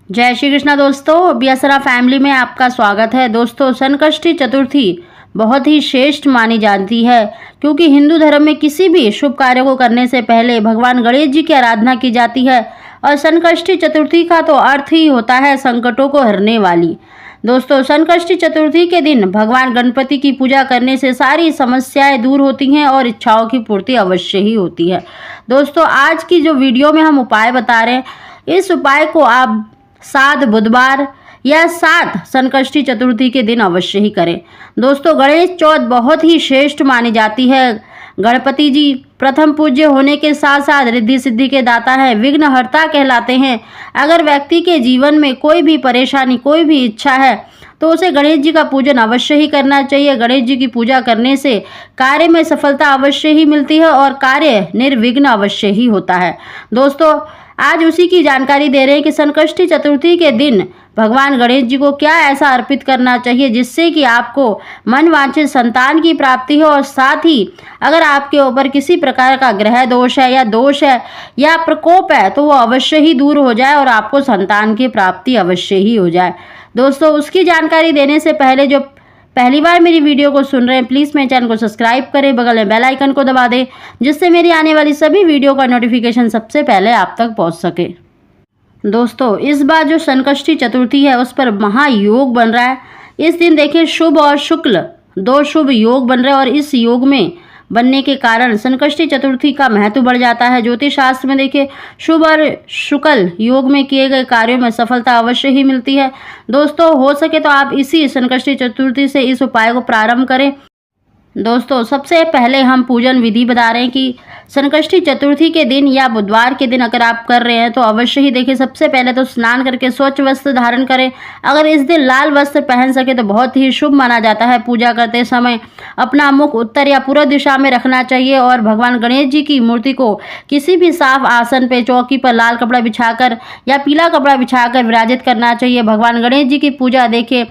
जय श्री कृष्णा दोस्तों, बियासरा फैमिली में आपका स्वागत है। दोस्तों, संकष्टी चतुर्थी बहुत ही श्रेष्ठ मानी जाती है क्योंकि हिंदू धर्म में किसी भी शुभ कार्य को करने से पहले भगवान गणेश जी की आराधना की जाती है और संकष्टी चतुर्थी का तो अर्थ ही होता है संकटों को हरने वाली। दोस्तों, संकष्टी चतुर्थी के दिन भगवान गणपति की पूजा करने से सारी समस्याएं दूर होती हैं और इच्छाओं की पूर्ति अवश्य ही होती है। दोस्तों, आज की जो वीडियो में हम उपाय बता रहे हैं, इस उपाय को आप 7 बुधवार या 7 संकष्टी चतुर्थी के दिन अवश्य ही करें। दोस्तों, गणेश चौथ बहुत ही श्रेष्ठ मानी जाती है। गणपति जी प्रथम पूज्य होने के साथ साथ रिद्धि सिद्धि के दाता है, विघ्नहर्ता कहलाते हैं। अगर व्यक्ति के जीवन में कोई भी परेशानी, कोई भी इच्छा है तो उसे गणेश जी का पूजन अवश्य ही करना चाहिए। गणेश जी की पूजा करने से कार्य में सफलता अवश्य ही मिलती है और कार्य निर्विघ्न अवश्य ही होता है। दोस्तों, आज उसी की जानकारी दे रहे हैं कि संकष्टी चतुर्थी के दिन भगवान गणेश जी को क्या ऐसा अर्पित करना चाहिए जिससे कि आपको मनवांछित संतान की प्राप्ति हो और साथ ही अगर आपके ऊपर किसी प्रकार का ग्रह दोष है या दोष है या प्रकोप है तो वो अवश्य ही दूर हो जाए और आपको संतान की प्राप्ति अवश्य ही हो जाए। दोस्तों, उसकी जानकारी देने से पहले जो पहली बार मेरी वीडियो को सुन रहे हैं, प्लीज़ मेरे चैनल को सब्सक्राइब करें, बगल में बेल आइकन को दबा दें जिससे मेरी आने वाली सभी वीडियो का नोटिफिकेशन सबसे पहले आप तक पहुंच सके। दोस्तों, इस बार जो संकष्टी चतुर्थी है उस पर महायोग बन रहा है। इस दिन देखिए, शुभ और शुक्ल 2 शुभ योग बन रहे हैं और इस योग में बनने के कारण संकष्टी चतुर्थी का महत्व बढ़ जाता है। ज्योतिष शास्त्र में देखिए, शुभ और शुक्ल योग में किए गए कार्यों में सफलता अवश्य ही मिलती है। दोस्तों, हो सके तो आप इसी संकष्टी चतुर्थी से इस उपाय को प्रारंभ करें। दोस्तों, सबसे पहले हम पूजन विधि बता रहे हैं कि संकष्टी चतुर्थी के दिन या बुधवार के दिन अगर आप कर रहे हैं तो अवश्य ही देखिए, सबसे पहले तो स्नान करके स्वच्छ वस्त्र धारण करें। अगर इस दिन लाल वस्त्र पहन सके तो बहुत ही शुभ माना जाता है। पूजा करते समय अपना मुख उत्तर या पूर्व दिशा में रखना चाहिए और भगवान गणेश जी की मूर्ति को किसी भी साफ आसन पे, चौकी पर लाल कपड़ा बिछाकर या पीला कपड़ा बिछाकर विराजित करना चाहिए। भगवान गणेश जी की पूजा देखिए,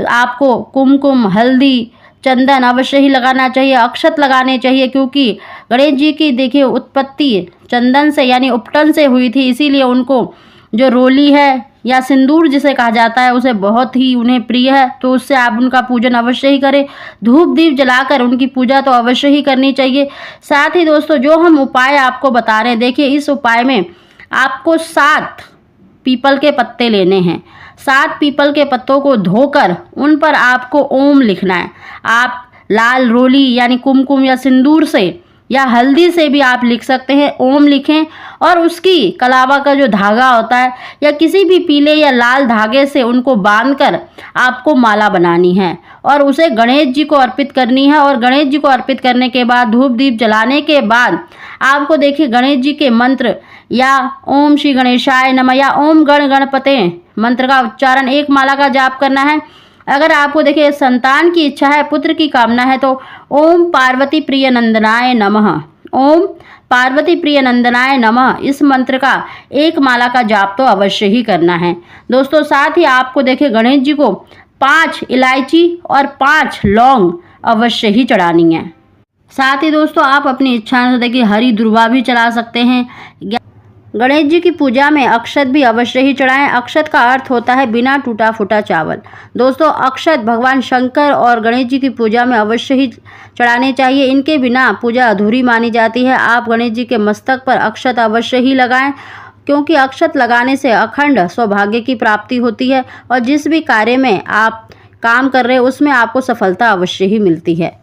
आपको कुमकुम, हल्दी, चंदन अवश्य ही लगाना चाहिए, अक्षत लगाने चाहिए क्योंकि गणेश जी की देखिए उत्पत्ति चंदन से यानी उपटन से हुई थी, इसीलिए उनको जो रोली है या सिंदूर जिसे कहा जाता है उसे बहुत ही उन्हें प्रिय है, तो उससे आप उनका पूजन अवश्य ही करें। धूप दीप जलाकर उनकी पूजा तो अवश्य ही करनी चाहिए। साथ ही दोस्तों, जो हम उपाय आपको बता रहे हैं, देखिए इस उपाय में आपको 7 पीपल के पत्ते लेने हैं। 7 पीपल के पत्तों को धोकर उन पर आपको ओम लिखना है। आप लाल रोली यानी कुमकुम या सिंदूर से या हल्दी से भी आप लिख सकते हैं, ओम लिखें और उसकी कलावा का जो धागा होता है या किसी भी पीले या लाल धागे से उनको बांधकर आपको माला बनानी है और उसे गणेश जी को अर्पित करनी है। और गणेश जी को अर्पित करने के बाद धूप दीप जलाने के बाद आपको देखिए गणेश जी के मंत्र या ओम श्री गणेशाय नमः या ओम गण गणपते मंत्र का उच्चारण 1 माला का जाप करना है। अगर आपको देखिए संतान की इच्छा है, पुत्र की कामना है तो ओम पार्वती प्रिय नंदनाय नमः, ओम पार्वती प्रिय नंदनाय नमः इस मंत्र का 1 माला का जाप तो अवश्य ही करना है। दोस्तों, साथ ही आपको देखिए गणेश जी को 5 इलायची और 5 लौंग अवश्य ही चढ़ानी है। साथ ही दोस्तों, आप अपनी इच्छा से देखिए हरी दुर्वा भी चढ़ा सकते हैं। गणेश जी की पूजा में अक्षत भी अवश्य ही चढ़ाएं। अक्षत का अर्थ होता है बिना टूटा फूटा चावल। दोस्तों, अक्षत भगवान शंकर और गणेश जी की पूजा में अवश्य ही चढ़ाने चाहिए, इनके बिना पूजा अधूरी मानी जाती है। आप गणेश जी के मस्तक पर अक्षत अवश्य ही लगाएं क्योंकि अक्षत लगाने से अखंड सौभाग्य की प्राप्ति होती है और जिस भी कार्य में आप काम कर रहे हैं उसमें आपको सफलता अवश्य ही मिलती है।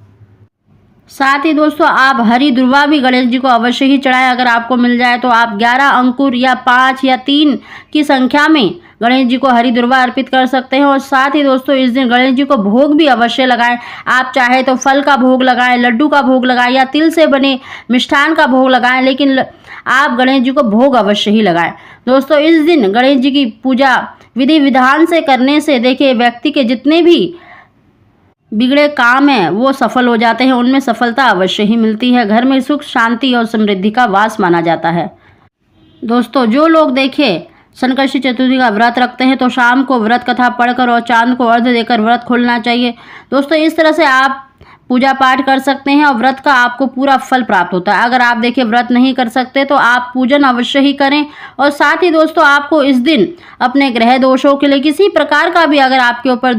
साथ ही दोस्तों, आप हरी दुर्वा भी गणेश जी को अवश्य ही चढ़ाएं। अगर आपको मिल जाए तो आप 11 अंकुर या 5 या 3 की संख्या में गणेश जी को हरी दुर्वा अर्पित कर सकते हैं। और साथ ही दोस्तों, इस दिन गणेश जी को भोग भी अवश्य लगाएं। आप चाहे तो फल का भोग लगाएं, लड्डू का भोग लगाएं या तिल से बने मिष्ठान का भोग लगाएं, लेकिन आप गणेश जी को भोग अवश्य ही लगाएं। दोस्तों, इस दिन गणेश जी की पूजा विधि विधान से करने से देखिए व्यक्ति के जितने भी बिगड़े काम है वो सफल हो जाते हैं, उनमें सफलता अवश्य ही मिलती है। घर में सुख, शांति और समृद्धि का वास माना जाता है। दोस्तों, जो लोग देखिए संकष्टी चतुर्थी का व्रत रखते हैं तो शाम को व्रत कथा पढ़कर और चांद को अर्घ्य देकर व्रत खोलना चाहिए। दोस्तों, इस तरह से आप पूजा पाठ कर सकते हैं और व्रत का आपको पूरा फल प्राप्त होता है। अगर आप देखिए व्रत नहीं कर सकते तो आप पूजन अवश्य ही करें। और साथ ही दोस्तों आपको इस दिन अपने ग्रह दोषों के लिए किसी प्रकार का भी अगर आपके ऊपर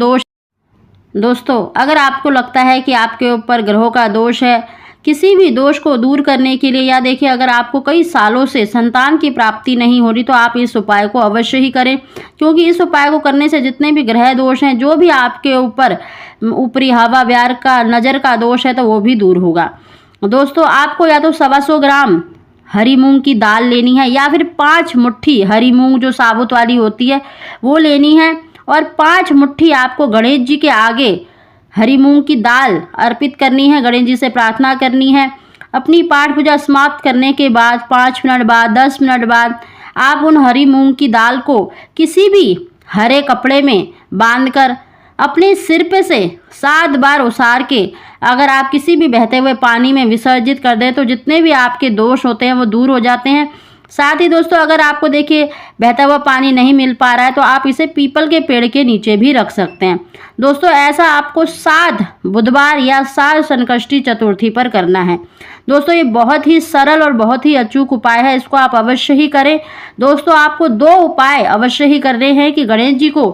दोस्तों अगर आपको लगता है कि आपके ऊपर ग्रहों का दोष है, किसी भी दोष को दूर करने के लिए, या देखिए अगर आपको कई सालों से संतान की प्राप्ति नहीं हो रही तो आप इस उपाय को अवश्य ही करें, क्योंकि इस उपाय को करने से जितने भी ग्रह दोष हैं, जो भी आपके ऊपर ऊपरी हवा व्यार का नज़र का दोष है तो वो भी दूर होगा। दोस्तों आपको या तो 125 ग्राम हरी मूंग की दाल लेनी है, या फिर 5 मुट्ठी हरी मूंग जो साबुत वाली होती है वो लेनी है, और 5 मुट्ठी आपको गणेश जी के आगे हरी मूंग की दाल अर्पित करनी है, गणेश जी से प्रार्थना करनी है। अपनी पाठ पूजा समाप्त करने के बाद 5 मिनट बाद 10 मिनट बाद आप उन हरी मूंग की दाल को किसी भी हरे कपड़े में बांधकर अपने सिर पे से 7 बार उसार के अगर आप किसी भी बहते हुए पानी में विसर्जित कर दें तो जितने भी आपके दोष होते हैं वो दूर हो जाते हैं। साथ ही दोस्तों अगर आपको देखिए बहता हुआ पानी नहीं मिल पा रहा है तो आप इसे पीपल के पेड़ के नीचे भी रख सकते हैं। दोस्तों ऐसा आपको 7 बुधवार या 7 संकष्टी चतुर्थी पर करना है। दोस्तों ये बहुत ही सरल और बहुत ही अचूक उपाय है, इसको आप अवश्य ही करें। दोस्तों आपको 2 उपाय अवश्य ही करने हैं कि गणेश जी को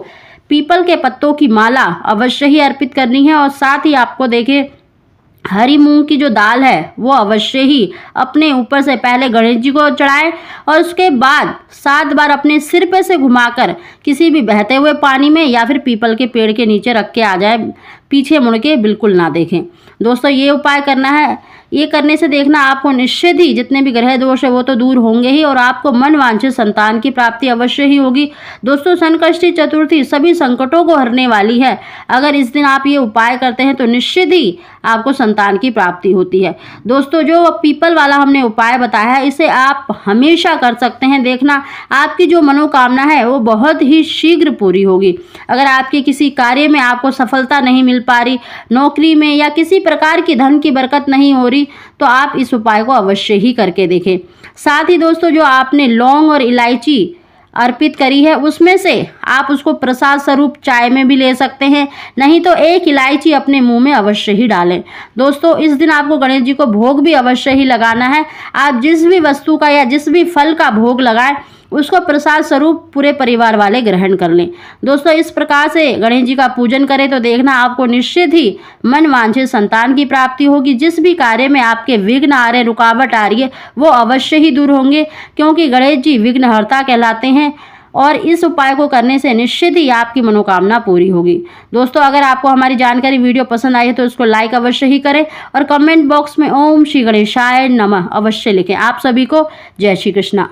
पीपल के पत्तों की माला अवश्य ही अर्पित करनी है, और साथ ही आपको देखिए हरी मूंग की जो दाल है वो अवश्य ही अपने ऊपर से पहले गणेश जी को चढ़ाएं, और उसके बाद 7 बार अपने सिर पे से घुमाकर किसी भी बहते हुए पानी में या फिर पीपल के पेड़ के नीचे रख के आ जाए, पीछे मुड़ के बिल्कुल ना देखें। दोस्तों ये उपाय करना है, ये करने से देखना आपको निश्चित ही जितने भी ग्रह दोष है वो तो दूर होंगे ही, और आपको मन वांछित संतान की प्राप्ति अवश्य ही होगी। दोस्तों संकष्टी चतुर्थी सभी संकटों को हरने वाली है। अगर इस दिन आप ये उपाय करते हैं तो निश्चित ही आपको संतान की प्राप्ति होती है। दोस्तों जो पीपल वाला हमने उपाय बताया है इसे आप हमेशा कर सकते हैं, देखना आपकी जो मनोकामना है वो बहुत ही शीघ्र पूरी होगी। अगर आपके किसी कार्य में आपको सफलता नहीं मिल पा रही, नौकरी में या किसी प्रकार की धन की बरकत नहीं हो रही, तो आप इस उपाय को अवश्य ही करके देखें। साथ ही दोस्तों जो आपने लौंग और इलायची अर्पित करी है उसमें से आप उसको प्रसाद स्वरूप चाय में भी ले सकते हैं, नहीं तो 1 इलायची अपने मुंह में अवश्य ही डालें। दोस्तों इस दिन आपको गणेश जी को भोग भी अवश्य ही लगाना है। आप जिस भी वस्तु का या जिस भी फल का भोग लगाएं उसको प्रसाद स्वरूप पूरे परिवार वाले ग्रहण कर लें। दोस्तों इस प्रकार से गणेश जी का पूजन करें तो देखना आपको निश्चित ही मन वांछित संतान की प्राप्ति होगी। जिस भी कार्य में आपके विघ्न आ रहे, रुकावट आ रही है, वो अवश्य ही दूर होंगे, क्योंकि गणेश जी विघ्नहर्ता कहलाते हैं, और इस उपाय को करने से निश्चित ही आपकी मनोकामना पूरी होगी। दोस्तों अगर आपको हमारी जानकारी वीडियो पसंद आई है तो इसको लाइक अवश्य ही करें, और कमेंट बॉक्स में ओम श्री गणेशाय नमः अवश्य लिखें। आप सभी को जय श्री कृष्णा।